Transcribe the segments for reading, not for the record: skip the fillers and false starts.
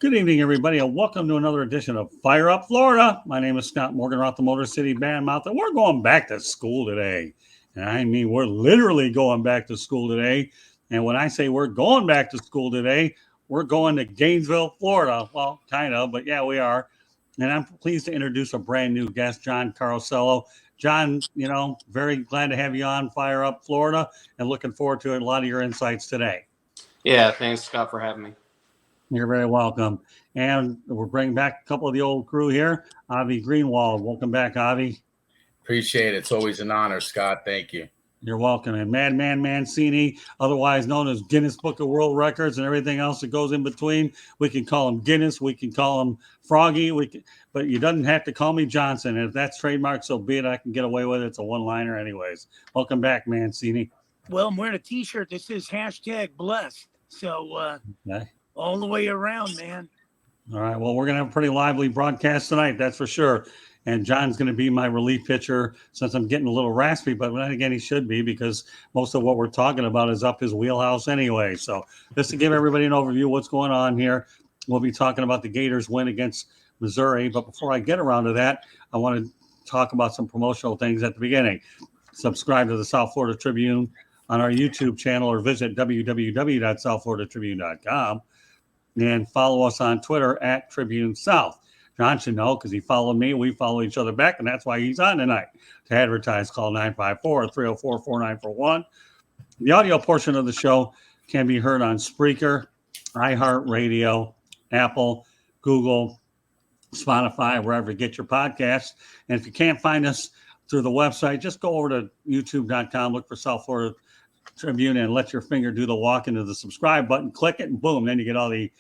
Good evening, everybody, and welcome to another edition of Fire Up Florida. My name is Scott Morgan, off the Motor City Bandmouth, and we're going back to school today. And I mean, we're literally going back to school today. And when I say we're going back to school today, we're going to Gainesville, Florida. Well, kind of, but yeah, we are. And I'm pleased to introduce a brand new guest, John Carosello. John, very glad to have you on Fire Up Florida and looking forward to a lot of your insights today. Yeah, thanks, Scott, for having me. You're very welcome. And we're bringing back a couple of the old crew here. Avi Greenwald. Welcome back, Avi. Appreciate it. It's always an honor, Scott. Thank you. You're welcome. And Madman Mancini, otherwise known as Guinness Book of World Records and everything else that goes in between. We can call him Guinness. We can call him Froggy. But you doesn't have to call me Johnson. And if that's trademark, so be it. I can get away with it. It's a one-liner anyways. Welcome back, Mancini. Well, I'm wearing a T-shirt that says #blessed. So okay. All the way around, man. All right. Well, we're going to have a pretty lively broadcast tonight. That's for sure. And John's going to be my relief pitcher since I'm getting a little raspy, but then again, he should be because most of what we're talking about is up his wheelhouse anyway. So just to give everybody an overview of what's going on here, we'll be talking about the Gators win against Missouri. But before I get around to that, I want to talk about some promotional things at the beginning. Subscribe to the South Florida Tribune on our YouTube channel or visit www.southfloridatribune.com and follow us on Twitter at Tribune South. John should know because he followed me. We follow each other back, and that's why he's on tonight. To advertise, call 954-304-4941. The audio portion of the show can be heard on Spreaker, iHeartRadio, Apple, Google, Spotify, wherever you get your podcasts. And if you can't find us through the website, just go over to youtube.com, look for South Florida Tribune, and let your finger do the walk into the subscribe button, click it, and boom, then you get all the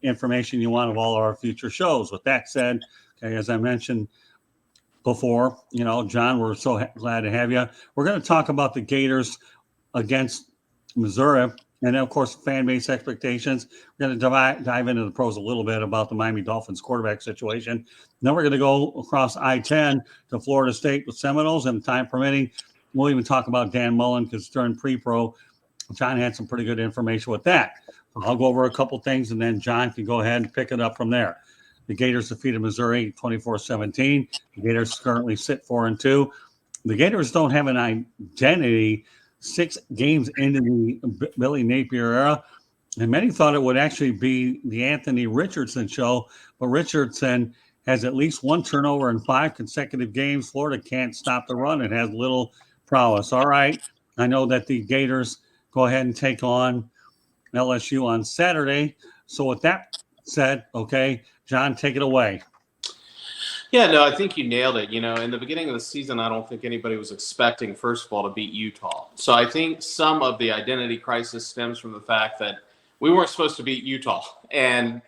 information you want of all of our future shows. With that said, okay, as I mentioned before, John, we're so glad to have you. We're going to talk about the Gators against Missouri, and then, of course, fan base expectations. We're going to dive into the pros a little bit about the Miami Dolphins quarterback situation. Then we're going to go across I-10 to Florida State with Seminoles, and time permitting, we'll even talk about Dan Mullen because during pre-pro, John had some pretty good information with that. I'll go over a couple things, and then John can go ahead and pick it up from there. The Gators defeated Missouri 24-17. The Gators currently sit 4-2. The Gators don't have an identity 6 games into the Billy Napier era, and many thought it would actually be the Anthony Richardson show, but Richardson has at least 1 turnover in 5 consecutive games. Florida can't stop the run. It has little prowess. All right, I know that the Gators go ahead and take on LSU on Saturday. So with that said, okay, John, take it away. Yeah, no, I think you nailed it. In the beginning of the season, I don't think anybody was expecting, first of all, to beat Utah. So I think some of the identity crisis stems from the fact that we weren't supposed to beat Utah. And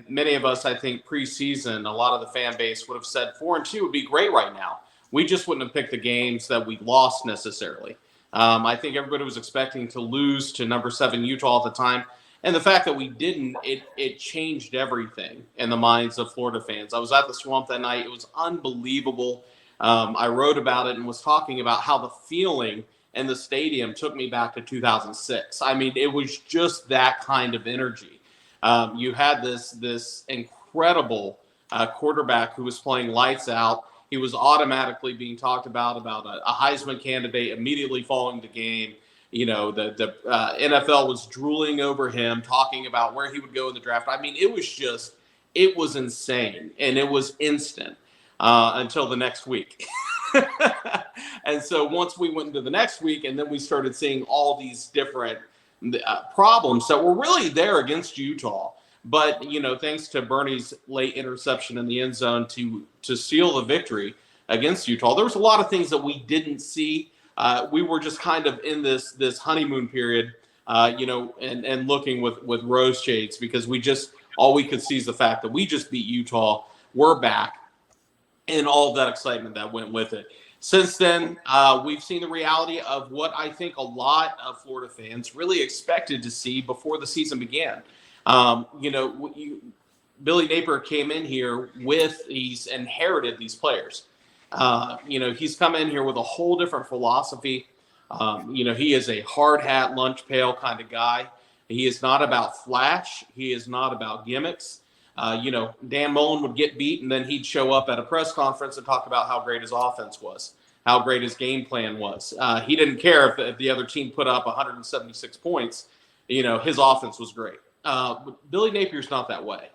many of us, I think, preseason, a lot of the fan base would have said 4-2 would be great right now. We just wouldn't have picked the games that we lost necessarily. I think everybody was expecting to lose to number 7 Utah at the time. And the fact that we didn't, it changed everything in the minds of Florida fans. I was at the Swamp that night. It was unbelievable. I wrote about it and was talking about how the feeling in the stadium took me back to 2006. I mean, it was just that kind of energy. You had this incredible quarterback who was playing lights out. He was automatically being talked about a Heisman candidate immediately following the game. The NFL was drooling over him, talking about where he would go in the draft. I mean, it was insane, and it was instant until the next week. And so once we went into the next week, and then we started seeing all these different problems that were really there against Utah. But, thanks to Bernie's late interception in the end zone to seal the victory against Utah, there was a lot of things that we didn't see. We were just kind of in this honeymoon period, and looking with rose shades because all we could see is the fact that we just beat Utah. We're back, and all of that excitement that went with it. Since then, we've seen the reality of what I think a lot of Florida fans really expected to see before the season began. Billy Napier came in here he's inherited these players. He's come in here with a whole different philosophy. He is a hard hat, lunch pail kind of guy. He is not about flash. He is not about gimmicks. Dan Mullen would get beat, and then he'd show up at a press conference and talk about how great his offense was, how great his game plan was. He didn't care if the other team put up 176 points. His offense was great. Billy Napier's not that way.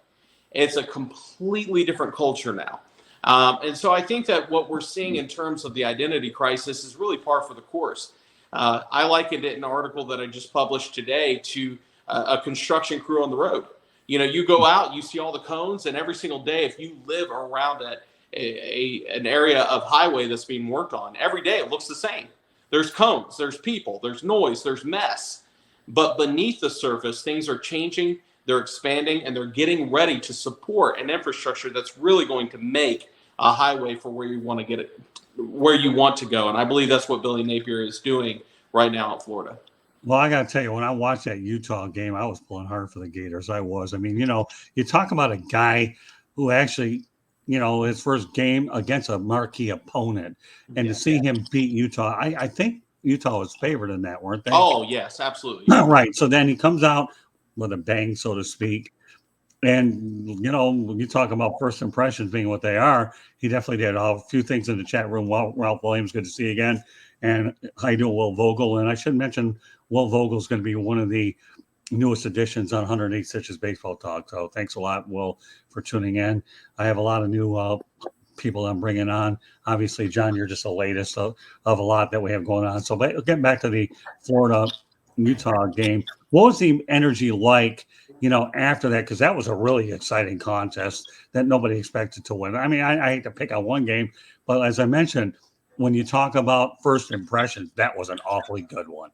It's a completely different culture now. And so I think that what we're seeing in terms of the identity crisis is really par for the course. I likened it in an article that I just published today to a construction crew on the road. You go out, you see all the cones, and every single day, if you live around an area of highway that's being worked on, every day it looks the same. There's cones, there's people, there's noise, there's mess. But beneath the surface, things are changing, they're expanding, and they're getting ready to support an infrastructure that's really going to make a highway for where you want to get it, where you want to go. And I believe that's what Billy Napier is doing right now in Florida. Well, I got to tell you, when I watched that Utah game, I was pulling hard for the Gators. I was. I mean, you talk about a guy who actually, his first game against a marquee opponent, and to see him beat Utah, I think Utah was favored in that, weren't they? Oh, yes, absolutely. Right. So then he comes out with a bang, so to speak. And, when you talk about first impressions being what they are, he definitely did. A few things in the chat room. Ralph Williams, good to see you again. And how you doing, Will Vogel? And I should mention Will Vogel is going to be one of the newest additions on 108 Stitches Baseball Talk. So thanks a lot, Will, for tuning in. I have a lot of new people I'm bringing on. Obviously, John, you're just the latest of a lot that we have going on. So getting back to the Florida-Utah game, what was the energy like, after that? Because that was a really exciting contest that nobody expected to win. I mean, I hate to pick on one game, but as I mentioned, when you talk about first impressions, that was an awfully good one.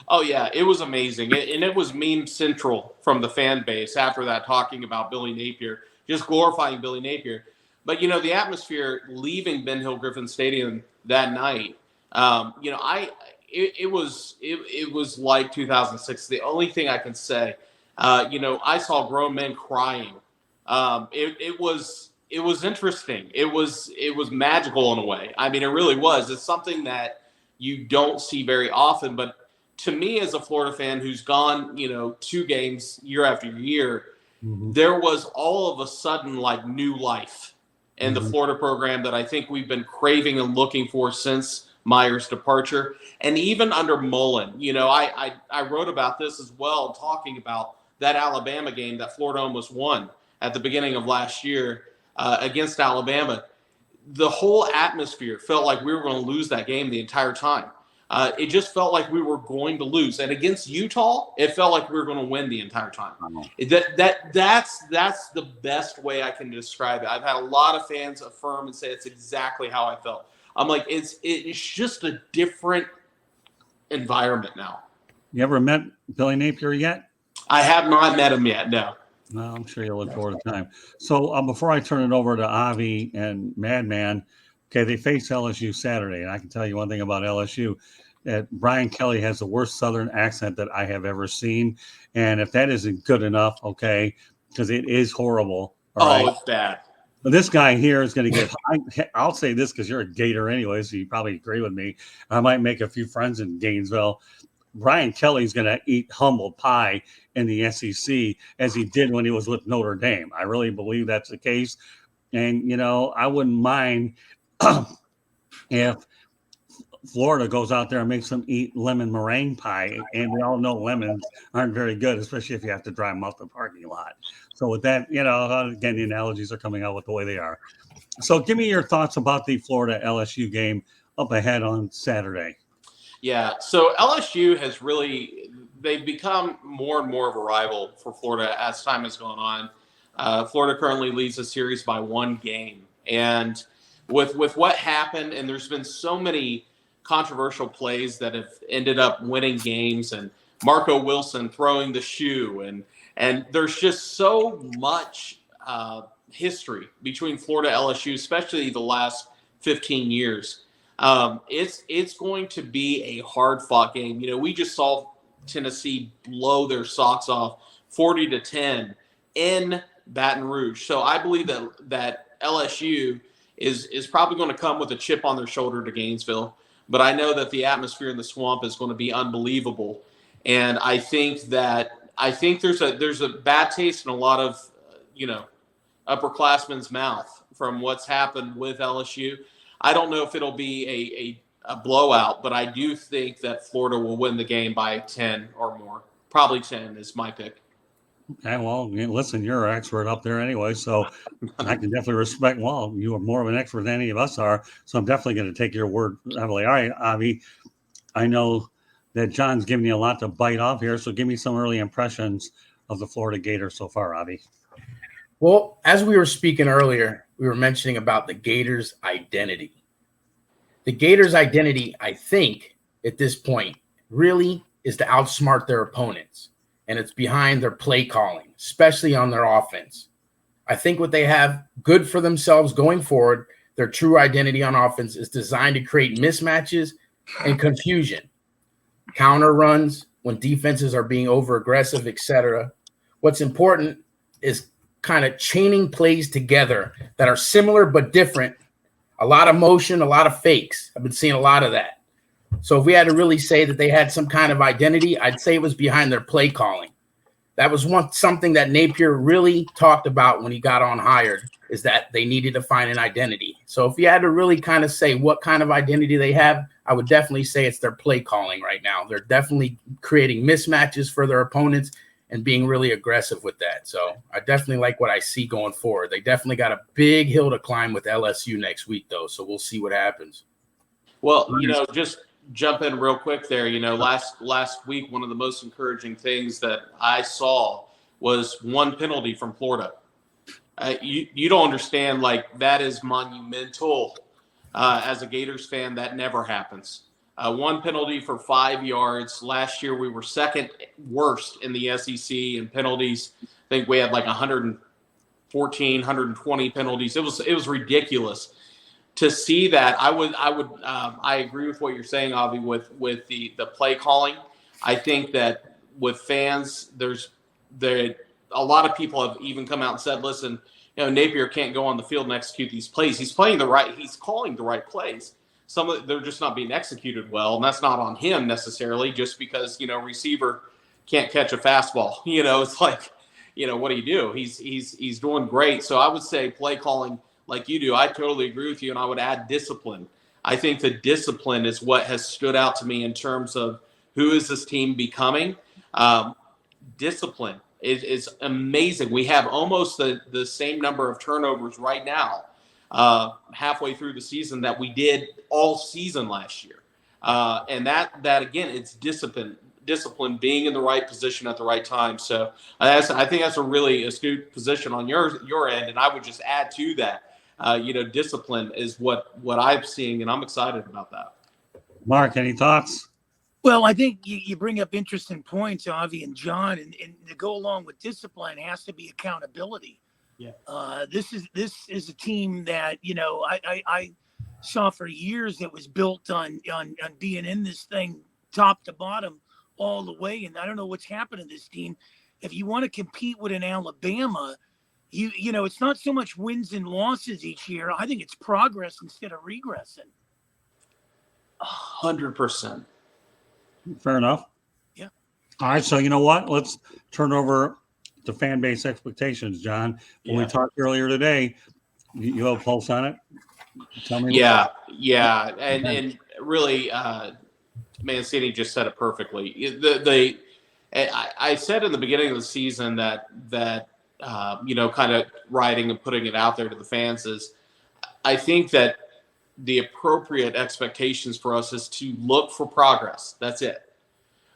Oh, yeah, it was amazing. And it was meme central from the fan base after that, talking about Billy Napier, just glorifying Billy Napier. But, the atmosphere leaving Ben Hill Griffin Stadium that night, it was like 2006. The only thing I can say, I saw grown men crying. It was interesting. It was magical in a way. I mean, it really was. It's something that you don't see very often. But to me, as a Florida fan who's gone, 2 games year after year, there was all of a sudden like new life in the Florida program that I think we've been craving and looking for since Meyer's departure. And even under Mullen, I wrote about this as well, talking about that Alabama game that Florida almost won at the beginning of last year against Alabama. The whole atmosphere felt like we were going to lose that game the entire time. It just felt like we were going to lose. And against Utah, it felt like we were going to win the entire time. That's the best way I can describe it. I've had a lot of fans affirm and say it's exactly how I felt. I'm like, it's just a different environment now. You ever met Billy Napier yet? I have not met him yet, no. No, I'm sure you'll look forward to time. So before I turn it over to Avi and Madman, okay, they face LSU Saturday, and I can tell you one thing about LSU. That Brian Kelly has the worst Southern accent that I have ever seen. And if that isn't good enough, okay, because it is horrible. Right? It's bad. But this guy here is going to get – I'll say this because you're a Gator anyway, so you probably agree with me. I might make a few friends in Gainesville. Brian Kelly's going to eat humble pie in the SEC as he did when he was with Notre Dame. I really believe that's the case. And, I wouldn't mind if Florida goes out there and makes them eat lemon meringue pie. And we all know lemons aren't very good, especially if you have to drive them out the parking lot. So with that, again, the analogies are coming out with the way they are. So give me your thoughts about the Florida LSU game up ahead on Saturday. Yeah, so LSU has they've become more and more of a rival for Florida as time has gone on. Florida currently leads the series by 1 game. And with what happened, and there's been so many controversial plays that have ended up winning games, and Marco Wilson throwing the shoe, and there's just so much history between Florida and LSU, especially the last 15 years. It's going to be a hard-fought game. We just saw Tennessee blow their socks off 40-10 in Baton Rouge. So I believe that LSU is probably going to come with a chip on their shoulder to Gainesville. But I know that the atmosphere in the Swamp is going to be unbelievable. And I think that I think there's a bad taste in a lot of upperclassmen's mouth from what's happened with LSU. I don't know if it'll be a blowout, but I do think that Florida will win the game by 10 or more. Probably 10 is my pick. Okay, well, listen, you're an expert up there anyway, so I can definitely respect. Well, you are more of an expert than any of us are, so I'm definitely going to take your word heavily. All right, Avi, I know that John's giving you a lot to bite off here, so give me some early impressions of the Florida Gators so far, Avi. Well, as we were speaking earlier, we were mentioning about the Gators' identity. The Gators' identity, I think, at this point, really is to outsmart their opponents. And it's behind their play calling, especially on their offense. I think what they have good for themselves going forward, their true identity on offense is designed to create mismatches and confusion, counter runs when defenses are being over-aggressive, etc. What's important is kind of chaining plays together that are similar but different. A lot of motion, a lot of fakes. I've been seeing a lot of that. So if we had to really say that they had some kind of identity, I'd say it was behind their play calling. That was something that Napier really talked about when he got on hired, is that they needed to find an identity. So if you had to really kind of say what kind of identity they have, I would definitely say it's their play calling right now. They're definitely creating mismatches for their opponents and being really aggressive with that. So I definitely like what I see going forward. They definitely got a big hill to climb with LSU next week, though. So we'll see what happens. Well, just jump in real quick there. Last week, one of the most encouraging things that I saw was one penalty from Florida. You don't understand, like, that is monumental. As a Gators fan, that never happens. One penalty for 5 yards. Last year, we were second worst in the SEC in penalties. I think we had like 114, 120 penalties. It was ridiculous. To see that, I agree with what you're saying, Avi, with the play calling. I think that with fans, a lot of people have even come out and said, listen, Napier can't go on the field and execute these plays. He's calling the right plays. They're just not being executed well, and that's not on him necessarily, just because receiver can't catch a fastball. It's like, what do you do? He's doing great. So I would say play calling, like you do. I totally agree with you, and I would add discipline. I think the discipline is what has stood out to me in terms of who is this team becoming. Discipline is amazing. We have almost the same number of turnovers right now, halfway through the season, that we did all season last year. And that again, it's discipline being in the right position at the right time. So I think that's a really astute position on your end. And I would just add to that, discipline is what I'm seeing, and I'm excited about that. Mark, any thoughts? Well, I think you bring up interesting points, Avi and John, and to go along with discipline has to be accountability. Yeah. This is a team that, I saw for years that was built on being in this thing top to bottom all the way. And I don't know what's happened to this team. If you want to compete with an Alabama, it's not so much wins and losses each year. I think it's progress instead of regressing. 100%. Fair enough. Yeah. All right, so you know what? Let's turn over to fan base expectations, John. When we talked earlier today, you have a pulse on it? Tell me. Yeah. And really, Mancini just said it perfectly. I said in the beginning of the season that kind of writing and putting it out there to the fans is, I think that the appropriate expectations for us is to look for progress. That's it.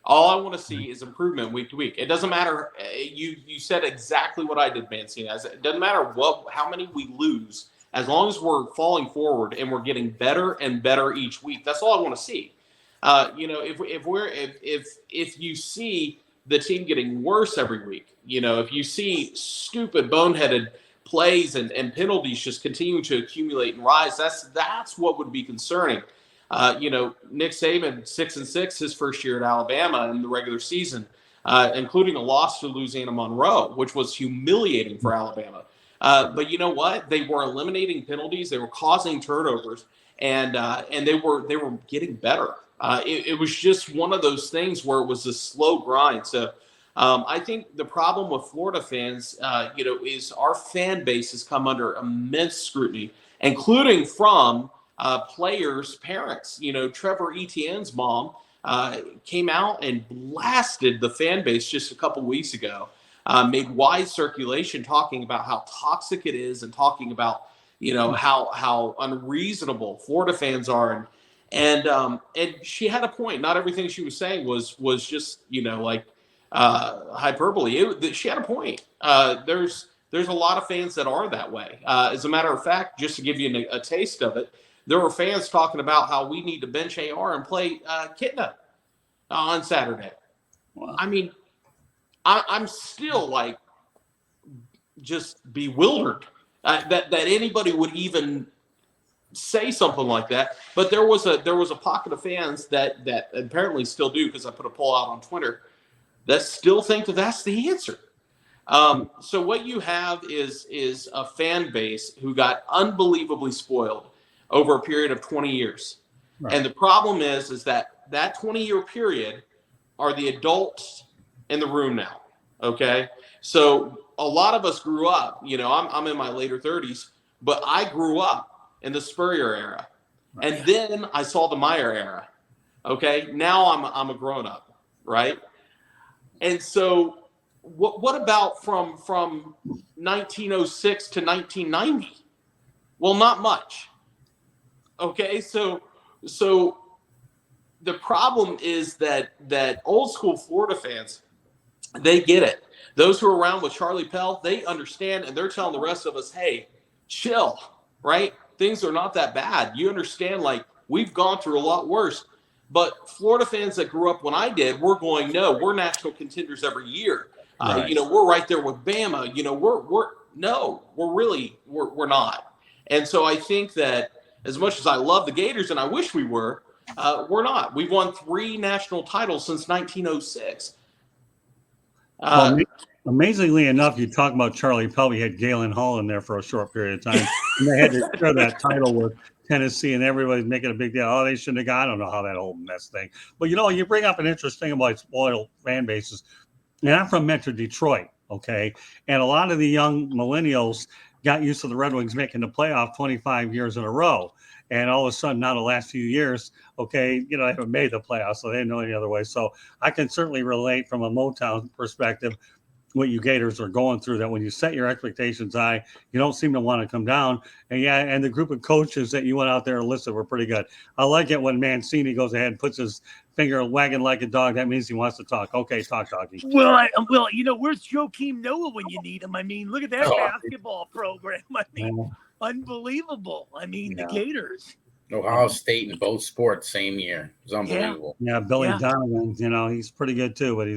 All I want to see is improvement week to week. It doesn't matter. You said exactly what I did, Mancini. It doesn't matter how many we lose, as long as we're falling forward and we're getting better and better each week. That's all I want to see. If you see the team getting worse every week, if you see stupid, boneheaded plays and penalties just continue to accumulate and rise, that's what would be concerning. Nick Saban, 6-6 his first year at Alabama in the regular season, including a loss to Louisiana Monroe, which was humiliating for Alabama. But you know what? They were eliminating penalties, they were causing turnovers, and they were getting better. It was just one of those things where it was a slow grind. So I think the problem with Florida fans, is our fan base has come under immense scrutiny, including from players' parents. Trevor Etienne's mom came out and blasted the fan base just a couple weeks ago, made wide circulation talking about how toxic it is and talking about, how unreasonable Florida fans are. And she had a point. Not everything she was saying was just, hyperbole. She had a point. There's a lot of fans that are that way. As a matter of fact, just to give you a taste of it, there were fans talking about how we need to bench AR and play Kitna on Saturday. Wow. I mean, I'm still just bewildered that anybody would even say something like that. But there was a pocket of fans that apparently still do, because I put a poll out on Twitter, that still think that that's the answer. So what you have is a fan base who got unbelievably spoiled over a period of 20 years. Right. And the problem is that 20-year period are the adults in the room now. Okay. So a lot of us grew up, I'm in my later 30s, but I grew up in the Spurrier era. Right. And then I saw the Meyer era. Okay. Now I'm a grown up. Right. And so what about from 1906 to 1990? Well, not much. Okay, so the problem is that old school Florida fans, they get it. Those who are around with Charlie Pell, they understand, and they're telling the rest of us, hey, chill, right? Things are not that bad. You understand, we've gone through a lot worse. But Florida fans that grew up when I did, we're going, no, we're national contenders every year. Right. We're right there with Bama. We're not. And so I think that, as much as I love the Gators, and I wish we were, we're not. We've won 3 national titles since 1906. Amazingly enough, you talk about Charlie Pell. We had Galen Hall in there for a short period of time, and they had to share that title with Tennessee, and everybody's making a big deal. Oh, they shouldn't have got. I don't know how that whole mess thing. But you bring up an interesting about spoiled fan bases. And I'm from Metro Detroit, okay, and a lot of the young millennials got used to the Red Wings making the playoff 25 years in a row. And all of a sudden, now the last few years, okay, they haven't made the playoffs, so they didn't know any other way. So I can certainly relate from a Motown perspective what you Gators are going through, that when you set your expectations high, you don't seem to want to come down. And the group of coaches that you went out there and listed were pretty good. I like it when Mancini goes ahead and puts his finger wagging like a dog. That means he wants to talk. Okay, talk, doggy. Well, where's Joakim Noah when you need him? I mean, look at that basketball program. I mean, unbelievable. I mean, the Gators. Ohio State in both sports same year. It was unbelievable. Yeah, Billy Donovan, he's pretty good too, but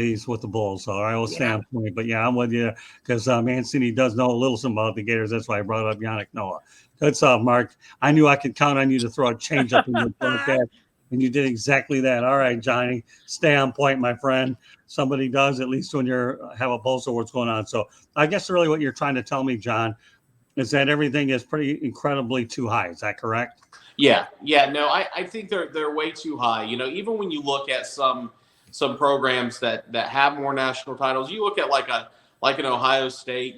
he's with the Bulls, so I will stand point. But I'm with you, because Mancini does know a little something about the Gators. That's why I brought up Yannick Noah. Good stuff, Mark. I knew I could count on you to throw a change up in your podcast, and you did exactly that. All right, Johnny, stay on point, my friend. Somebody does, at least when you have a pulse of what's going on. So I guess really what you're trying to tell me, John, is that everything is pretty incredibly too high. Is that correct? Yeah. No, I think they're way too high. Even when you look at some programs that have more national titles, you look at like an Ohio State,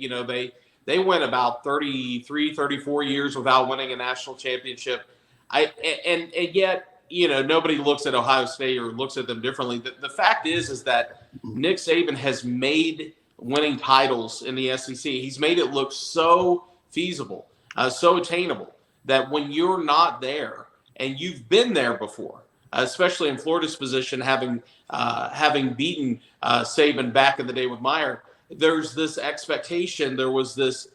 they went about 33, 34 years without winning a national championship. And yet, nobody looks at Ohio State or looks at them differently. The fact is that Nick Saban has made winning titles in the SEC. He's made it look so feasible, so attainable, that when you're not there and you've been there before, especially in Florida's position, having beaten Saban back in the day with Meyer, there's this expectation, there was this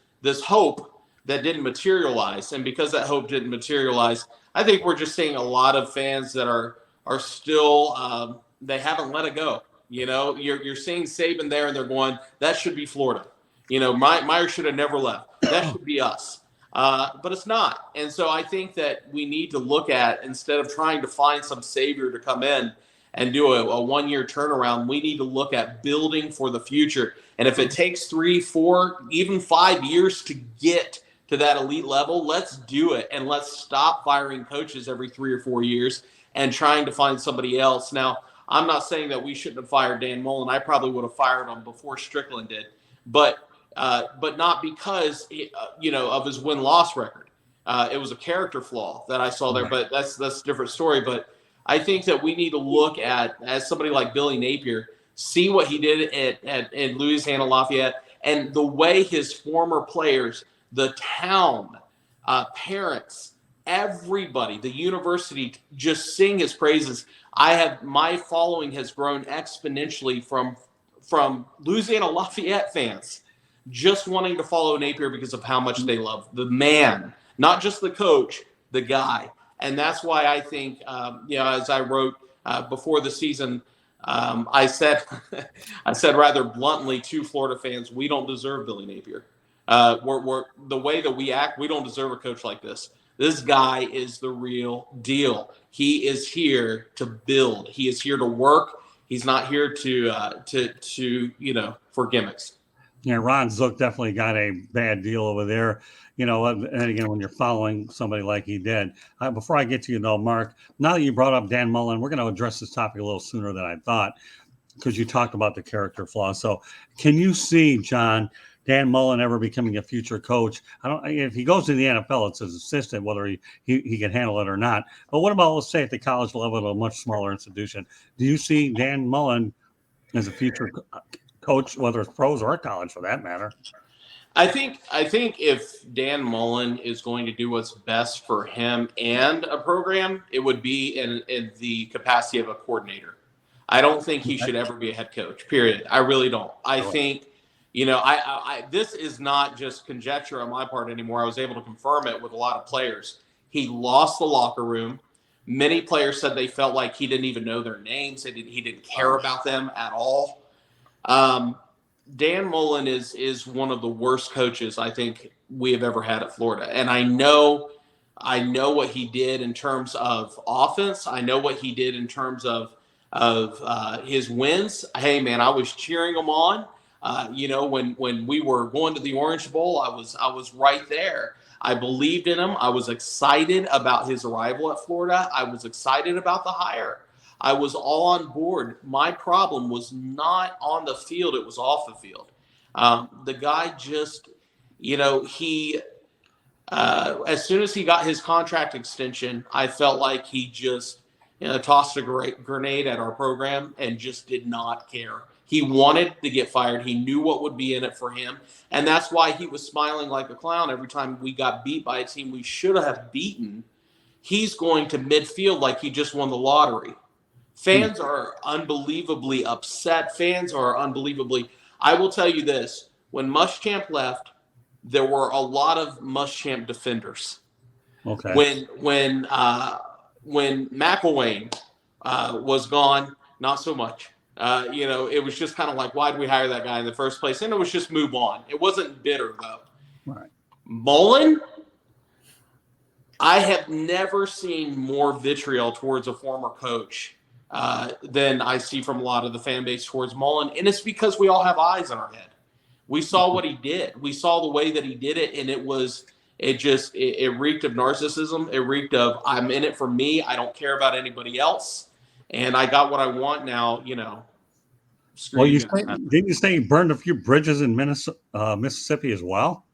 hope that didn't materialize. And because that hope didn't materialize, I think we're just seeing a lot of fans that are still, they haven't let it go. You're seeing Saban there and they're going, that should be Florida. Meyer should have never left. That should be us. But it's not. And so I think that we need to look at, instead of trying to find some savior to come in and do a 1-year turnaround, we need to look at building for the future. And if it takes 3, 4, even 5 years to get to that elite level, let's do it. And let's stop firing coaches every 3 or 4 years and trying to find somebody else. Now, I'm not saying that we shouldn't have fired Dan Mullen. I probably would have fired him before Strickland did, but not because of his win-loss record. It was a character flaw that I saw there, but that's a different story. But I think that we need to look at, as somebody like Billy Napier, see what he did at Louisiana Lafayette, and the way his former players, the town, parents, everybody, the university, just sing his praises. My following has grown exponentially from Louisiana Lafayette fans just wanting to follow Napier because of how much they love the man, not just the coach, the guy. And that's why I think, as I wrote before the season, I said rather bluntly to Florida fans, we don't deserve Billy Napier. We're the way that we act, we don't deserve a coach like this. This guy is the real deal. He is here to build. He is here to work. He's not here to for gimmicks. Yeah, Ron Zook definitely got a bad deal over there. And again, when you're following somebody like he did. Before I get to you, though, Mark, now that you brought up Dan Mullen, we're going to address this topic a little sooner than I thought because you talked about the character flaws. So can you see, John, Dan Mullen ever becoming a future coach? If he goes to the NFL, it's his assistant, whether he can handle it or not. But what about, let's say, at the college level at a much smaller institution? Do you see Dan Mullen as a future coach, whether it's pros or college for that matter? I think if Dan Mullen is going to do what's best for him and a program, it would be in the capacity of a coordinator. I don't think he should ever be a head coach, period. I really don't. I think, this is not just conjecture on my part anymore. I was able to confirm it with a lot of players. He lost the locker room. Many players said they felt like he didn't even know their names. He didn't care about them at all. Dan Mullen is one of the worst coaches I think we have ever had at Florida. And I know what he did in terms of offense. I know what he did in terms of his wins. Hey man, I was cheering him on. When we were going to the Orange Bowl, I was right there. I believed in him. I was excited about his arrival at Florida. I was excited about the hire. I was all on board. My problem was not on the field. It was off the field. The guy just, as soon as he got his contract extension, I felt like he just tossed a grenade at our program and just did not care. He wanted to get fired. He knew what would be in it for him. And that's why he was smiling like a clown every time we got beat by a team we should have beaten. He's going to midfield like he just won the lottery. Fans are unbelievably upset. I will tell you this. When Muschamp left, there were a lot of Muschamp defenders. Okay. When McElwain was gone, not so much. It was just kind of like, why'd we hire that guy in the first place? And it was just move on. It wasn't bitter, though. Right. Mullen, I have never seen more vitriol towards a former coach than I see from a lot of the fan base towards Mullen. And it's because we all have eyes in our head. We saw what he did. We saw the way that he did it. And it reeked of narcissism. It reeked of, I'm in it for me. I don't care about anybody else. And I got what I want now, Well, didn't you say he burned a few bridges in Mississippi as well?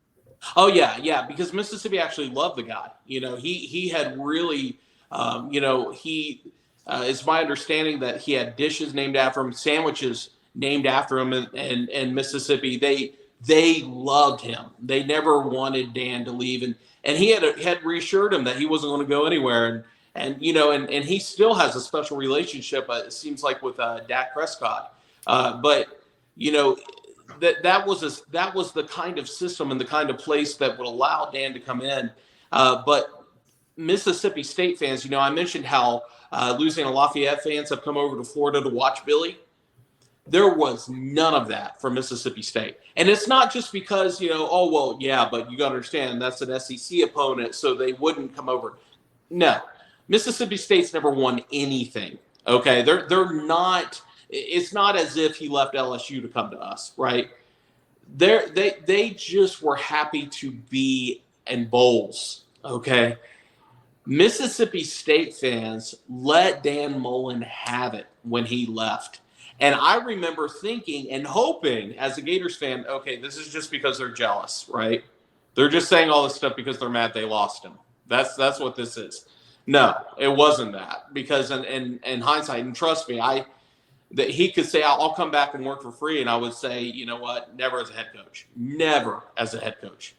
Oh, yeah. Because Mississippi actually loved the guy. He had really, it's my understanding that he had dishes named after him, sandwiches named after him, and Mississippi. They loved him. They never wanted Dan to leave, and he had reassured him that he wasn't going to go anywhere, and he still has a special relationship. It seems like with Dak Prescott, but that was the kind of system and the kind of place that would allow Dan to come in, but Mississippi State fans, I mentioned how Louisiana Lafayette fans have come over to Florida to watch Billy. There was none of that for Mississippi State. And it's not just because, but you got to understand that's an SEC opponent, so they wouldn't come over. No, Mississippi State's never won anything. Okay, they're not. It's not as if he left LSU to come to us, right? They just were happy to be in bowls. Okay. Mississippi State fans let Dan Mullen have it when he left. And I remember thinking and hoping as a Gators fan, okay, this is just because they're jealous, right? They're just saying all this stuff because they're mad they lost him. That's what this is. No, it wasn't that. Because in hindsight, and trust me, that he could say, I'll come back and work for free. And I would say, you know what? Never as a head coach. Never as a head coach.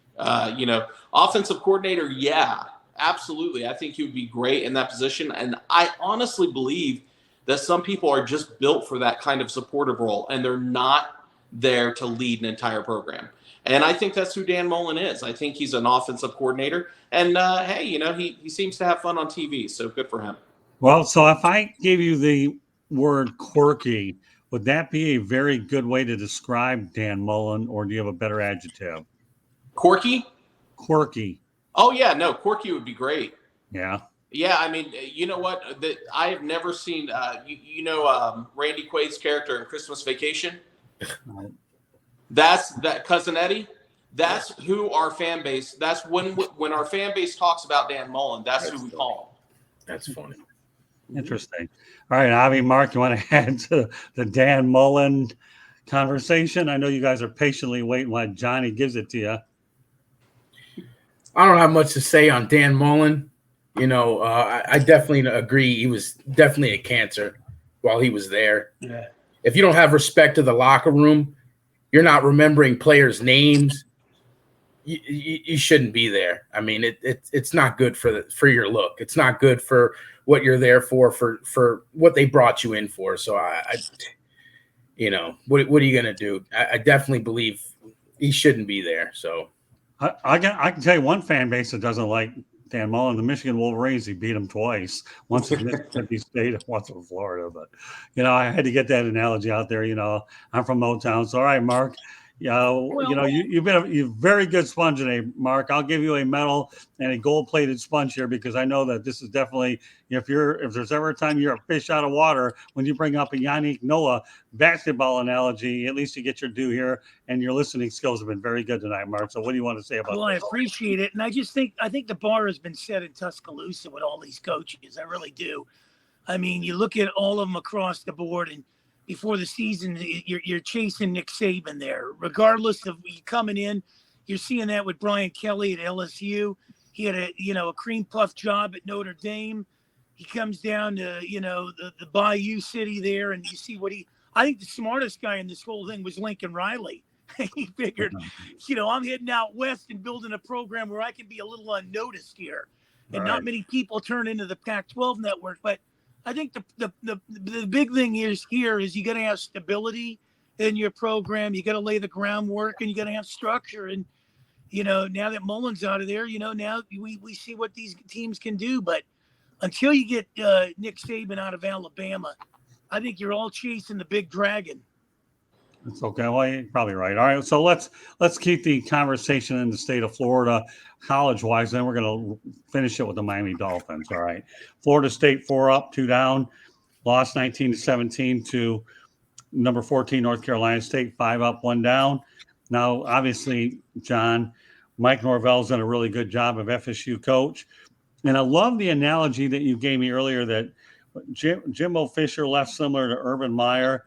Offensive coordinator, yeah, absolutely. I think he would be great in that position. And I honestly believe that some people are just built for that kind of supportive role, and they're not there to lead an entire program. And I think that's who Dan Mullen is. I think he's an offensive coordinator. And, hey, he seems to have fun on TV, so good for him. Well, so if I gave you the word quirky, would that be a very good way to describe Dan Mullen, or do you have a better adjective? Quirky? Quirky. Oh, yeah, no, quirky would be great. Yeah. Yeah, I mean, you know what? I have never seen, Randy Quaid's character in Christmas Vacation? That's that Cousin Eddie. That's who our fan base. That's when our fan base talks about Dan Mullen. That's who we call him. That's funny. Interesting. All right, Avi, Mark, you want to add to the Dan Mullen conversation? I know you guys are patiently waiting while Johnny gives it to you. I don't have much to say on Dan Mullen. I definitely agree. He was definitely a cancer while he was there. Yeah. If you don't have respect to the locker room, you're not remembering players' names, you shouldn't be there. I mean, it's not good for your look. It's not good for what you're there for what they brought you in for. So what are you gonna do? I definitely believe he shouldn't be there. So I can tell you one fan base that doesn't like Dan Mullen, the Michigan Wolverines. He beat them twice, once at Mississippi State and once in Florida. But I had to get that analogy out there. I'm from Motown, so all right, Mark. You've been a very good sponge today, Mark. I'll give you a medal and a gold-plated sponge here, because I know that this is definitely, if there's ever a time you're a fish out of water, when you bring up a Yannick Noah basketball analogy, at least you get your due here, and your listening skills have been very good tonight, Mark. So what do you want to say about Well, this? I appreciate it. And I think the bar has been set in Tuscaloosa with all these coaches. I really do. I mean, you look at all of them across the board, and before the season, you're chasing Nick Saban there. Regardless of you coming in, you're seeing that with Brian Kelly at LSU. He had a cream puff job at Notre Dame. He comes down to, the Bayou City there, and you see I think the smartest guy in this whole thing was Lincoln Riley. He figured, I'm heading out west and building a program where I can be a little unnoticed here. And not many people turn into the Pac-12 network, but I think the big thing is you got to have stability in your program. You got to lay the groundwork, and you got to have structure. And now that Mullen's out of there, now we see what these teams can do. But until you get Nick Saban out of Alabama, I think you're all chasing the big dragon. That's okay. Well, you're probably right. All right, so let's keep the conversation in the state of Florida, college-wise. Then we're going to finish it with the Miami Dolphins. All right, Florida State 4 up, 2 down, lost 19-17 to number 14 North Carolina State, 5 up, 1 down. Now, obviously, John, Mike Norvell's done a really good job of FSU coach, and I love the analogy that you gave me earlier that Jimbo Fisher left similar to Urban Meyer,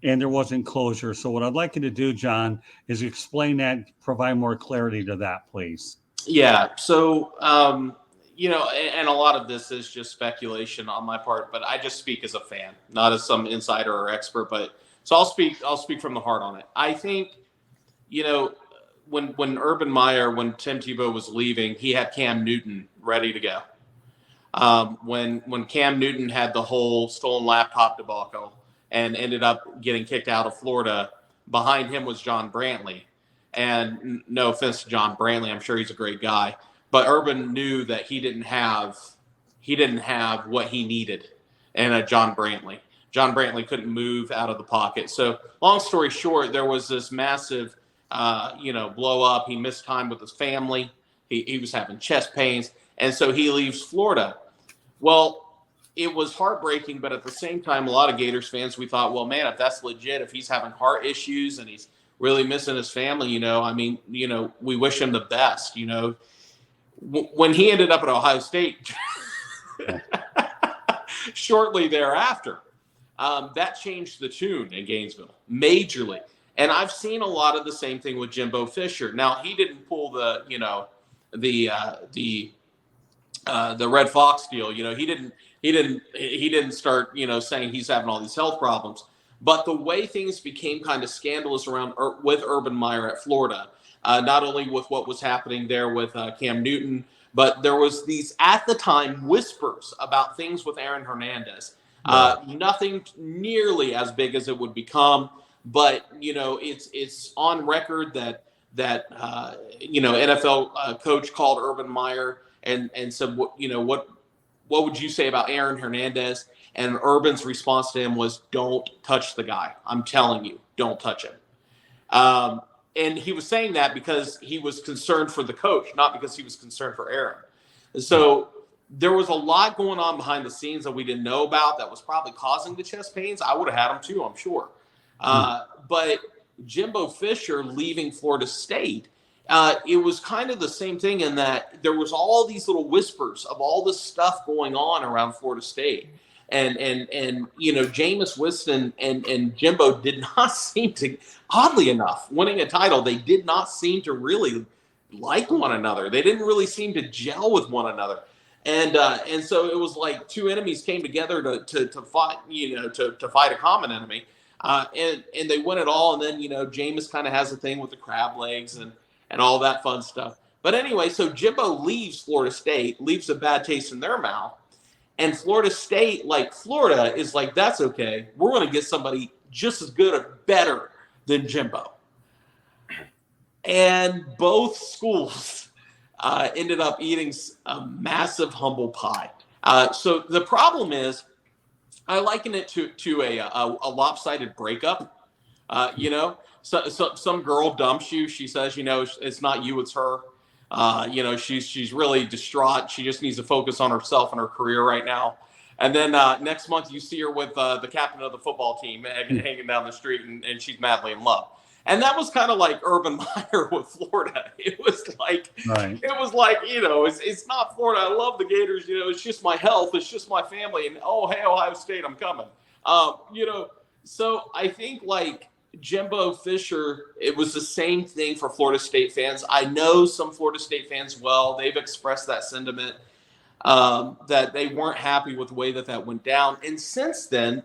and there wasn't closure. So what I'd like you to do, John, is explain that, provide more clarity to that, please. Yeah. So, and a lot of this is just speculation on my part, but I just speak as a fan, not as some insider or expert. But so I'll speak from the heart on it. I think, when Urban Meyer, when Tim Tebow was leaving, he had Cam Newton ready to go. When Cam Newton had the whole stolen laptop debacle and ended up getting kicked out of Florida, behind him was John Brantley. And no offense to John Brantley, I'm sure he's a great guy, but Urban knew that he didn't have what he needed in a John Brantley. John Brantley couldn't move out of the pocket. So long story short, there was this massive, blow up. He missed time with his family. He was having chest pains. And so he leaves Florida. Well, it was heartbreaking, but at the same time, a lot of Gators fans, we thought, well, man, if that's legit, if he's having heart issues and he's really missing his family, we wish him the best. when he ended up at Ohio State shortly thereafter, that changed the tune in Gainesville majorly. And I've seen a lot of the same thing with Jimbo Fisher. Now, he didn't pull the Red Fox deal. He didn't start, saying he's having all these health problems. But the way things became kind of scandalous with Urban Meyer at Florida, not only with what was happening there with Cam Newton, but there was these, at the time, whispers about things with Aaron Hernandez. Nothing nearly as big as it would become, but it's on record that NFL coach called Urban Meyer and said, what would you say about Aaron Hernandez? And Urban's response to him was, "Don't touch the guy. I'm telling you, don't touch him." And he was saying that because he was concerned for the coach, not because he was concerned for Aaron. So there was a lot going on behind the scenes that we didn't know about that was probably causing the chest pains. I would have had them too, I'm sure. But Jimbo Fisher leaving Florida State, it was kind of the same thing in that there was all these little whispers of all this stuff going on around Florida State. And Jameis Winston and Jimbo did not seem to, oddly enough, winning a title, they did not seem to really like one another. They didn't really seem to gel with one another. And so it was like two enemies came together to fight, to fight a common enemy. And they win it all. And then, Jameis kind of has a thing with the crab legs and all that fun stuff. But anyway, so Jimbo leaves Florida State, leaves a bad taste in their mouth. And Florida State, like Florida, is like, that's okay. We're going to get somebody just as good or better than Jimbo. And both schools ended up eating a massive humble pie. So the problem is, I liken it to a lopsided breakup. So some girl dumps you. She says, it's not you, it's her. She's really distraught. She just needs to focus on herself and her career right now. And then next month you see her with the captain of the football team hanging down the street, and she's madly in love. And that was kind of like Urban Meyer with Florida. It was like, it's not Florida. I love the Gators. It's just my health. It's just my family. And, oh, hey, Ohio State, I'm coming. So I think like Jimbo Fisher, it was the same thing for Florida State fans. I know some Florida State fans well. They've expressed that sentiment, that they weren't happy with the way that went down. And since then,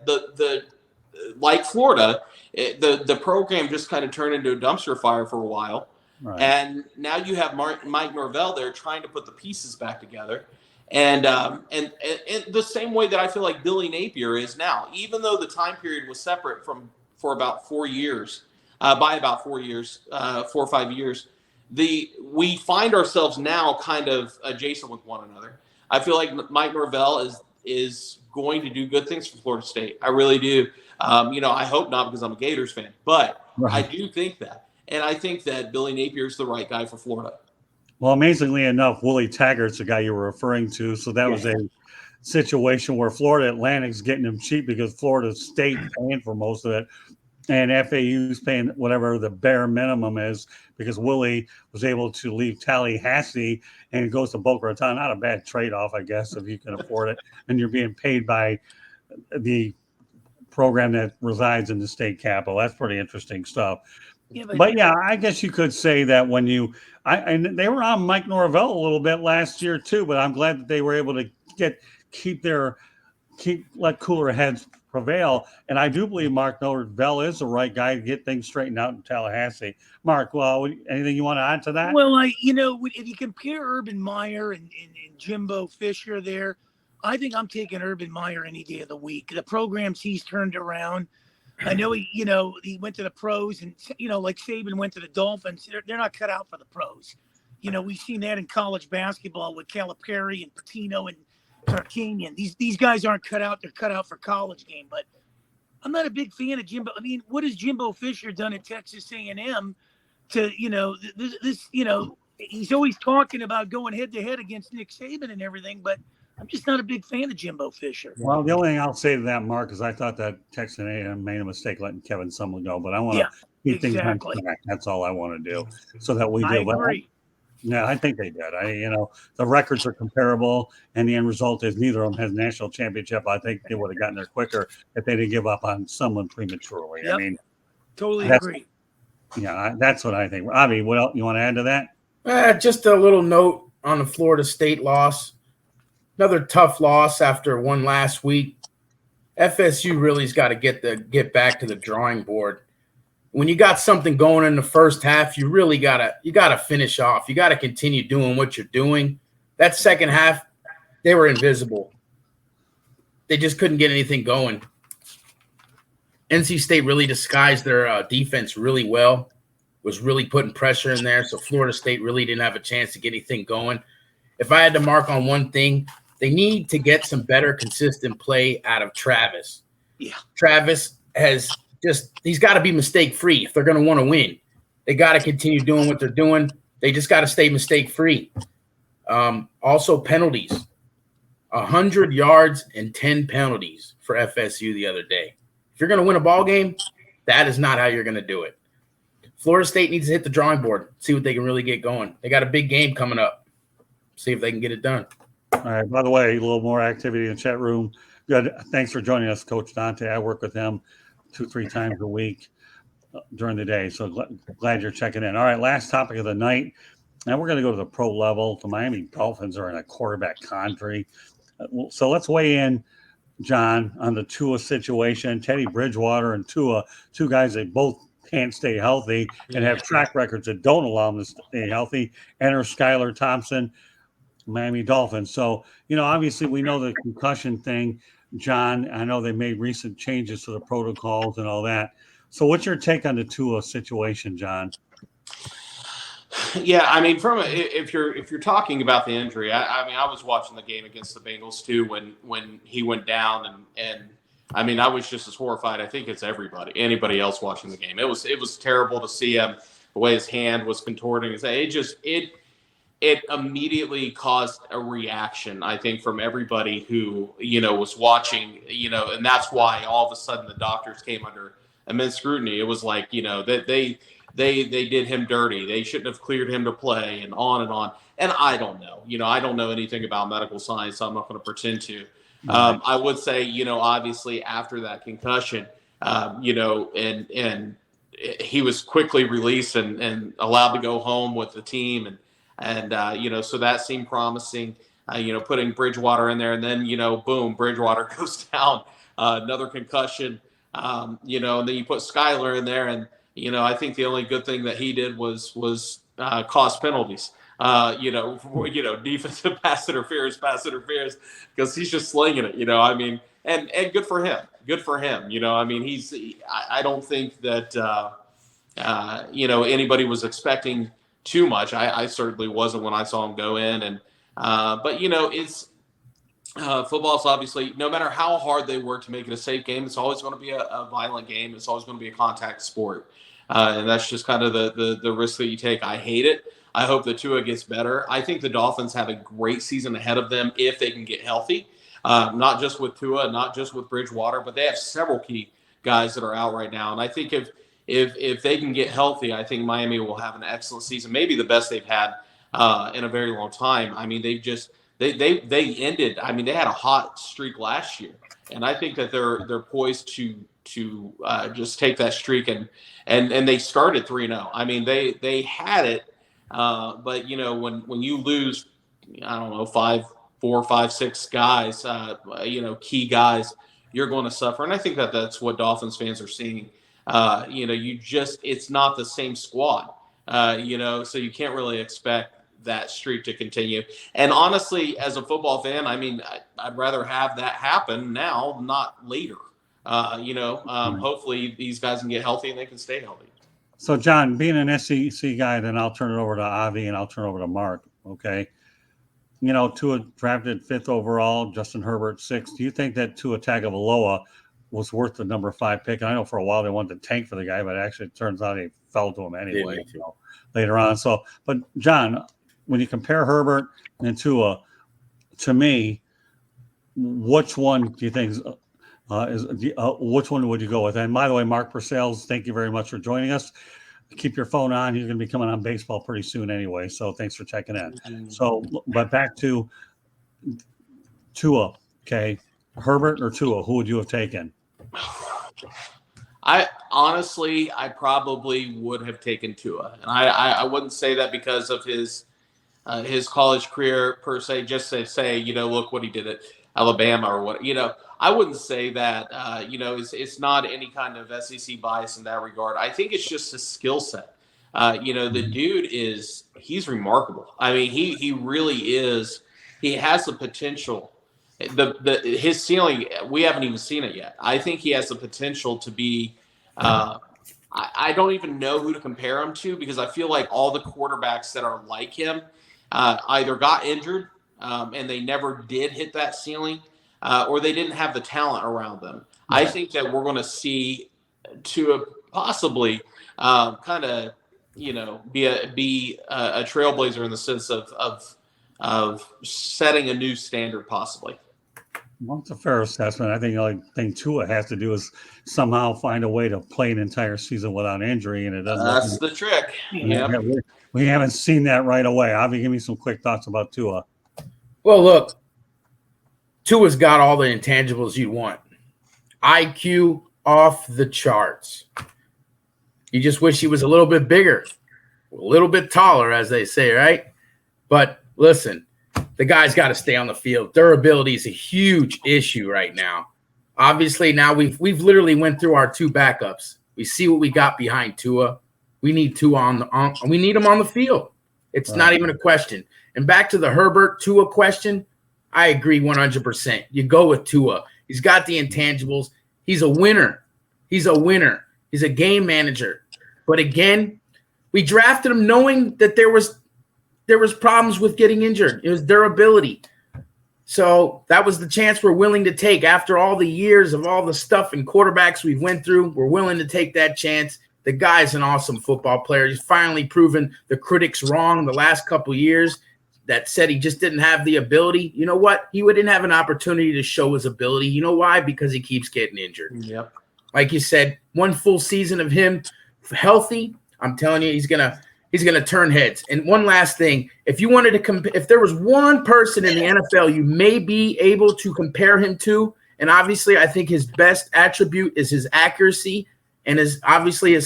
like Florida, the program just kind of turned into a dumpster fire for a while. Right. And now you have Mike Norvell there trying to put the pieces back together. And the same way that I feel like Billy Napier is now, even though the time period was separate for about 4 years, by about 4 years, 4 or 5 years, we find ourselves now kind of adjacent with one another. I feel like Mike Norvell is going to do good things for Florida State. I really do. I hope not because I'm a Gators fan, but right. I do think that. And I think that Billy Napier is the right guy for Florida. Well, amazingly enough, Willie Taggart's the guy you were referring to. So that was a situation where Florida Atlantic's getting him cheap because Florida State paying for most of it. And FAU's paying whatever the bare minimum is because Willie was able to leave Tallahassee and it goes to Boca Raton. Not a bad trade-off, I guess, if you can afford it. And you're being paid by the program that resides in the state capital. That's pretty interesting stuff. Yeah, but I guess you could say that when and they were on Mike Norvell a little bit last year too, but I'm glad that they were able to let cooler heads prevail. And I do believe Mark Norvell is the right guy to get things straightened out in Tallahassee. Mark, well, anything you want to add to that? Well, if you compare Urban Meyer and Jimbo Fisher there, I think I'm taking Urban Meyer any day of the week. The programs he's turned around. I know he went to the pros and, like Saban went to the Dolphins. They're not cut out for the pros. We've seen that in college basketball with Calipari and Patino and Tarkanian. These guys aren't cut out. They're cut out for college game. But I'm not a big fan of Jimbo. I mean, what has Jimbo Fisher done at Texas A&M to, he's always talking about going head to head against Nick Saban and everything, but I'm just not a big fan of Jimbo Fisher. Well, the only thing I'll say to that, Mark, is I thought that Texas A&M made a mistake letting Kevin Sumlin go, but I want to keep things on track. That's all I want to do, so that we do. I agree. Yeah, I think they did. The records are comparable, and the end result is neither of them has a national championship. I think they would have gotten there quicker if they didn't give up on someone prematurely. Yep. I mean, Totally that's agree. that's what I think. Avi, what else you want to add to that? Just a little note on the Florida State loss. Another tough loss after one last week. FSU really's got to get back to the drawing board. When you got something going in the first half, you really gotta finish off. You gotta continue doing what you're doing. That second half, they were invisible. They just couldn't get anything going. NC State really disguised their defense really well, was really putting pressure in there, so Florida State really didn't have a chance to get anything going. If I had to mark on one thing, they need to get some better consistent play out of Travis. Yeah. Travis he's got to be mistake-free if they're going to want to win. They got to continue doing what they're doing. They just got to stay mistake-free. Also, penalties. 100 yards and 10 penalties for FSU the other day. If you're going to win a ball game, that is not how you're going to do it. Florida State needs to hit the drawing board, see what they can really get going. They got a big game coming up. See if they can get it done. All right. By the way, a little more activity in the chat room. Good. Thanks for joining us, Coach Dante. I work with him 2-3 times a week during the day. So glad you're checking in. All right. Last topic of the night. Now we're going to go to the pro level. The Miami Dolphins are in a quarterback country. So let's weigh in, John, on the Tua situation. Teddy Bridgewater and Tua, two guys that both can't stay healthy and have track records that don't allow them to stay healthy. Enter Skylar Thompson, Miami Dolphins. So, obviously we know the concussion thing, John. I know they made recent changes to the protocols and all that. So what's your take on the Tua situation, John? Yeah, I mean, if you're talking about the injury, I was watching the game against the Bengals too when he went down, and I mean, I was just as horrified. I think it's anybody else watching the game. It was terrible to see him, the way his hand was contorting. It immediately caused a reaction, I think, from everybody who, was watching, and that's why all of a sudden the doctors came under immense scrutiny. It was like, that they did him dirty. They shouldn't have cleared him to play, and on and on. And I don't know. I don't know anything about medical science, so I'm not going to pretend to. I would say, obviously after that concussion, and he was quickly released and allowed to go home with the team, and so that seemed promising. Putting Bridgewater in there, and then boom, Bridgewater goes down, another concussion. And then you put Skylar in there, and I think the only good thing that he did was cost penalties. Defensive pass interference, because he's just slinging it. I mean, and good for him. Good for him. I mean, I don't think that anybody was expecting too much. I certainly wasn't when I saw him go in, and but it's football's obviously, no matter how hard they work to make it a safe game, it's always going to be a violent game. It's always going to be a contact sport, and that's just kind of the risk that you take. I hate it. I hope that Tua gets better. I think the Dolphins have a great season ahead of them if they can get healthy, not just with Tua, not just with Bridgewater, but they have several key guys that are out right now. And I think if they can get healthy, I think Miami will have an excellent season, maybe the best they've had in a very long time. I mean, they ended. I mean, they had a hot streak last year, and I think that they're poised to just take that streak and they started 3-0. I mean, they had it. But when you lose, I don't know, 4, 5, 6 guys, key guys, you're going to suffer. And I think that that's what Dolphins fans are seeing. It's not the same squad, so you can't really expect that streak to continue. And honestly, as a football fan, I mean, I'd rather have that happen now, not later. Hopefully these guys can get healthy and they can stay healthy. So, John, being an SEC guy, then I'll turn it over to Avi and I'll turn it over to Mark. Okay. Tua drafted 5th overall, Justin Herbert 6th. Do you think that Tua Tagovailoa was worth the number 5 pick? And I know for a while they wanted to tank for the guy, but actually it turns out he fell to him anyway, later on. So, but John, when you compare Herbert and Tua, to me, which one do you think which one would you go with? And by the way, Mark Purcell, thank you very much for joining us. keep your phone on. You're going to be coming on baseball pretty soon anyway. So thanks for checking in. So, but back to Tua. Okay, Herbert or Tua? Who would you have taken? I probably would have taken Tua, and I wouldn't say that because of his college career per se. Just to say, look what he did at Alabama or what, I wouldn't say that. It's not any kind of SEC bias in that regard. I think it's just his skill set. The dude he's remarkable. I mean, he really is. He has the potential. His ceiling, we haven't even seen it yet. I think he has the potential to be. I don't even know who to compare him to because I feel like all the quarterbacks that are like him either got injured and they never did hit that ceiling, or they didn't have the talent around them. I think that we're going to see Tua possibly kind of be a trailblazer in the sense of setting a new standard possibly. Well, it's a fair assessment. I think the only thing Tua has to do is somehow find a way to play an entire season without injury, and it doesn't. That's the trick. Yeah, we haven't seen that right away. Avi, give me some quick thoughts about Tua. Well, look, Tua's got all the intangibles you want. IQ off the charts. You just wish he was a little bit bigger, a little bit taller, as they say, right? But listen, the guy's got to stay on the field. Durability is a huge issue right now. Obviously, now we've literally went through our two backups. We see what we got behind Tua. We need Tua we need him on the field. It's not even a question. And back to the Herbert Tua question, I agree 100%. You go with Tua. He's got the intangibles. He's a winner. He's a game manager. But again, we drafted him knowing that there was problems with getting injured. It was durability. So that was the chance we're willing to take after all the years of all the stuff and quarterbacks we've went through. We're willing to take that chance. The guy's an awesome football player. He's finally proven the critics wrong the last couple of years that said he just didn't have the ability. You know what? He didn't have an opportunity to show his ability. You know why? Because he keeps getting injured. Yep. Like you said, one full season of him healthy, I'm telling you, he's gonna turn heads. And one last thing, if you wanted to if there was one person in the NFL you may be able to compare him to, and obviously I think his best attribute is his accuracy and his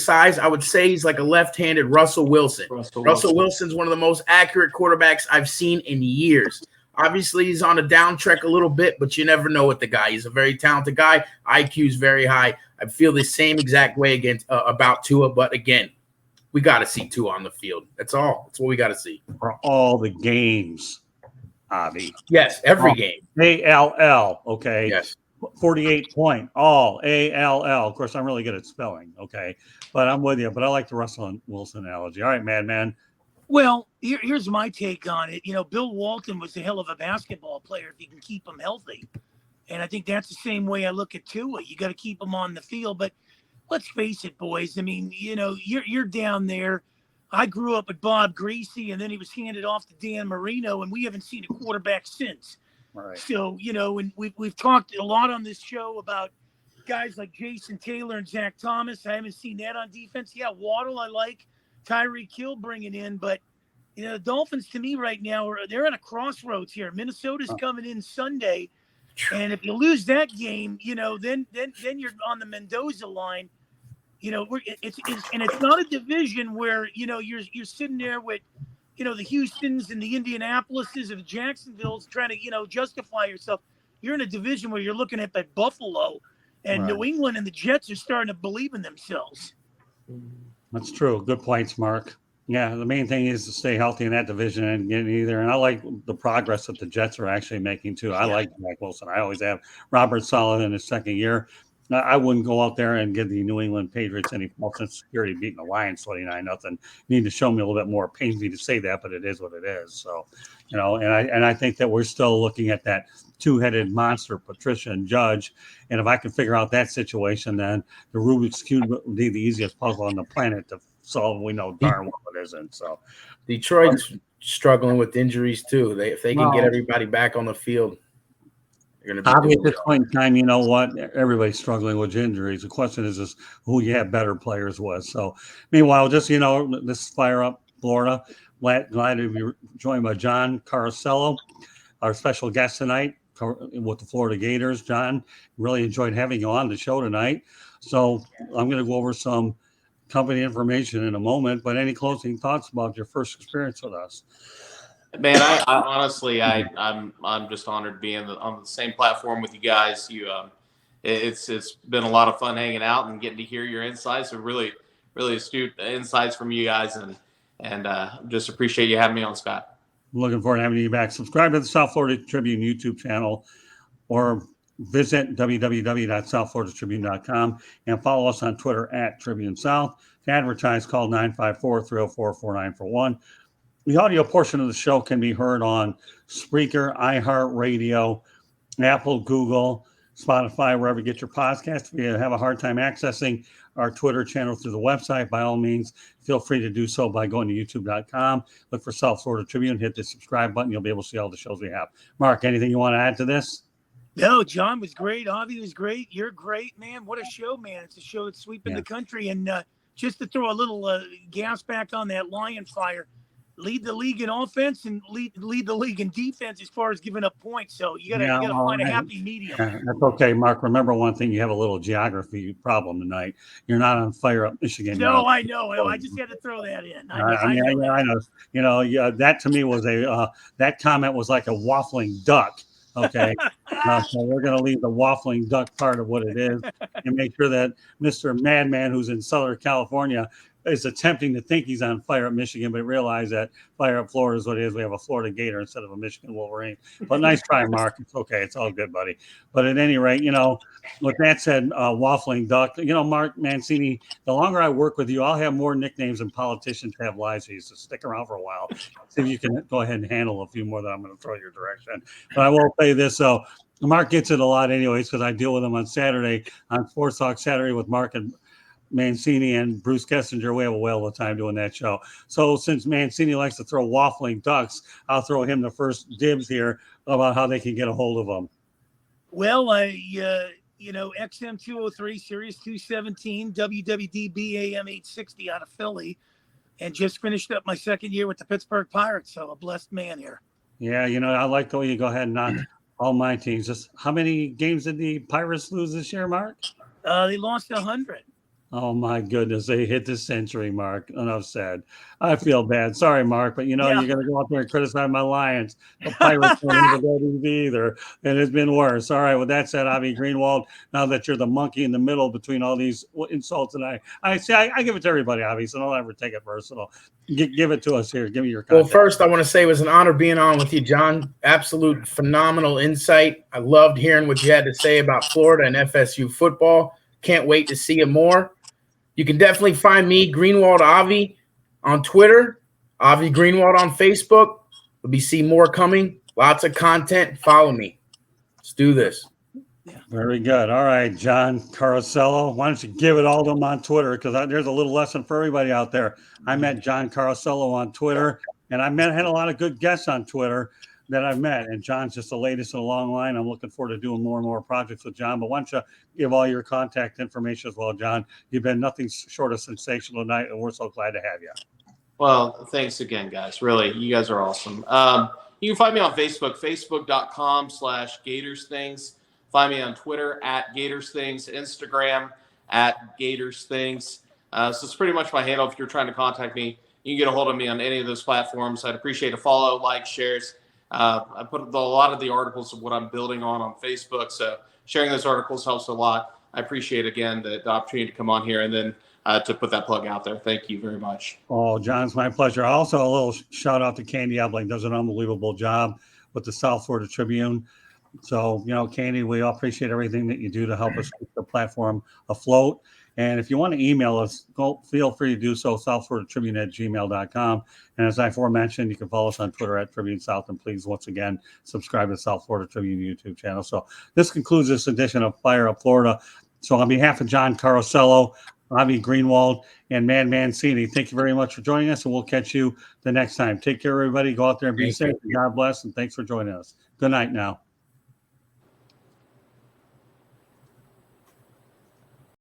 size, I would say he's like a left-handed Russell Wilson. Russell Wilson's one of the most accurate quarterbacks I've seen in years. Obviously, he's on a down trek a little bit, but you never know with the guy. He's a very talented guy. IQ is very high. I feel the same exact way about Tua, but again, we got to see Tua on the field. That's all. That's what we got to see. For all the games, Avi. Yes, every game. ALL, okay? Yes. 48 point, all, ALL. Of course, I'm really good at spelling, okay? But I'm with you. But I like the Russell Wilson analogy. All right, Madman. Well, here's my take on it. Bill Walton was a hell of a basketball player if you can keep him healthy. And I think that's the same way I look at Tua. You got to keep him on the field. But let's face it, boys. I mean, you're down there. I grew up with Bob Greasy, and then he was handed off to Dan Marino, and we haven't seen a quarterback since. Right. So, and we've talked a lot on this show about guys like Jason Taylor and Zach Thomas. I haven't seen that on defense. Yeah, Waddle I like. Tyreek Hill bringing in, but the Dolphins to me right now they're at a crossroads here. Minnesota's coming in Sunday, and if you lose that game, then you're on the Mendoza line. It's not a division where you're sitting there with the Houstons and the Indianapolises and the Jacksonvilles trying to justify yourself. You're in a division where you're looking at Buffalo and New England, and the Jets are starting to believe in themselves. That's true. Good points, Mark. Yeah, the main thing is to stay healthy in that division and get either. And I like the progress that the Jets are actually making, too. I like Zach Wilson. I always have. Robert Saleh in his second year. I wouldn't go out there and give the New England Patriots any false security beating the Lions 29-0. Need to show me a little bit more. It pains me to say that, but it is what it is. So, and I think that we're still looking at that two-headed monster, Patricia and Judge. And if I can figure out that situation, then the Rubik's Cube would be the easiest puzzle on the planet to solve. We know darn well it isn't. So, Detroit's struggling with injuries too. If they can get everybody back on the field. You're going to Probably be at this point in time, you know what? Everybody's struggling with injuries. The question is who you have better players with. So, meanwhile, just, let's fire up Florida. Glad to be joined by John Carosello, our special guest tonight with the Florida Gators. John, really enjoyed having you on the show tonight. So I'm going to go over some company information in a moment, but any closing thoughts about your first experience with us? Man, I honestly, I'm just honored being on the same platform with you guys. It's been a lot of fun hanging out and getting to hear your insights. So really astute insights from you guys, and just appreciate you having me on, Scott. Looking forward to having you back. Subscribe to the South Florida Tribune YouTube channel, or visit www.southfloridatribune.com and follow us on Twitter at Tribune South. To advertise, call 954-304-4941. The audio portion of the show can be heard on Spreaker, iHeartRadio, Apple, Google, Spotify, wherever you get your podcast. If you have a hard time accessing our Twitter channel through the website, by all means, feel free to do so by going to youtube.com. Look for South Florida Tribune, hit the subscribe button. You'll be able to see all the shows we have. Mark, anything you want to add to this? No, John was great. Avi was great. You're great, man. What a show, man. It's a show that's sweeping the country. And just to throw a little gas back on that Lion fire, lead the league in offense and lead the league in defense as far as giving up points. So you gotta find a happy medium. That's okay, Mark. Remember one thing: you have a little geography problem tonight. You're not on Fire Up Michigan. No, I know. I just had to throw that in. I know. That to me was that comment was like a waffling duck. Okay, so we're going to leave the waffling duck part of what it is and make sure that Mr. Madman, who's in Southern California, is attempting to think he's on Fire Up Michigan, but realize that Fire Up Florida is what it is. We have a Florida Gator instead of a Michigan Wolverine. But nice try, Mark. It's okay. It's all good, buddy. But at any rate, with that said, waffling duck, Mark Mancini, the longer I work with you, I'll have more nicknames than politicians have lives. So stick around for a while. See if you can go ahead and handle a few more that I'm going to throw your direction. But I will say this, so Mark gets it a lot anyways, because I deal with him on Saturday, on Sports Talk Saturday with Mark and Mancini and Bruce Kessinger. We have a whale of time doing that show. So since Mancini likes to throw waffling ducks, I'll throw him the first dibs here about how they can get a hold of them. Well, XM 203, Sirius 217, WWDB AM 860 out of Philly, and just finished up my second year with the Pittsburgh Pirates. So a blessed man here. Yeah, I like the way you go ahead and knock all my teams. Just how many games did the Pirates lose this year, Mark? They lost 100. Oh, my goodness. They hit the century mark. Enough said. I feel bad. Sorry, Mark, but you're going to go out there and criticize my Lions. The Pirates don't go easy either, and it's been worse. All right, with that said, Avi Greenwald, now that you're the monkey in the middle between all these insults, and I give it to everybody, Avi, so don't ever take it personal. Give it to us here. Give me your contact. Well, first, I want to say it was an honor being on with you, John. Absolute phenomenal insight. I loved hearing what you had to say about Florida and FSU football. Can't wait to see you more. You can definitely find me, Greenwald Avi, on Twitter, Avi Greenwald on Facebook. We'll be seeing more coming. Lots of content. Follow me. Let's do this. Very good. All right, John Carosello. Why don't you give it all to him on Twitter? Because there's a little lesson for everybody out there. I met John Carosello on Twitter, and had a lot of good guests on Twitter that I've met, and John's just the latest in a long line. I'm looking forward to doing more and more projects with John. But why don't you give all your contact information as well, John? You've been nothing short of sensational tonight, and we're so glad to have you. Well, thanks again, guys. Really, you guys are awesome. You can find me on Facebook, facebook.com/GatorsThings. Find me on Twitter at GatorsThings, Instagram at GatorsThings. So it's pretty much my handle. If you're trying to contact me, you can get a hold of me on any of those platforms. I'd appreciate a follow, like, shares. I put a lot of the articles of what I'm building on Facebook, so sharing those articles helps a lot. I appreciate, again, the opportunity to come on here and then to put that plug out there. Thank you very much. Oh, John, it's my pleasure. Also, a little shout out to Candy Ebling. Does an unbelievable job with the South Florida Tribune. So, Candy, we all appreciate everything that you do to help us keep the platform afloat. And if you want to email us, feel free to do so, southfloridatribune@gmail.com. And as I aforementioned, you can follow us on Twitter at Tribune South. And please, once again, subscribe to the South Florida Tribune YouTube channel. So this concludes this edition of Fire Up Florida. So on behalf of John Carosello, Avi Greenwald, and Mancini, thank you very much for joining us, and we'll catch you the next time. Take care, everybody. Go out there and be safe. God bless, and thanks for joining us. Good night now.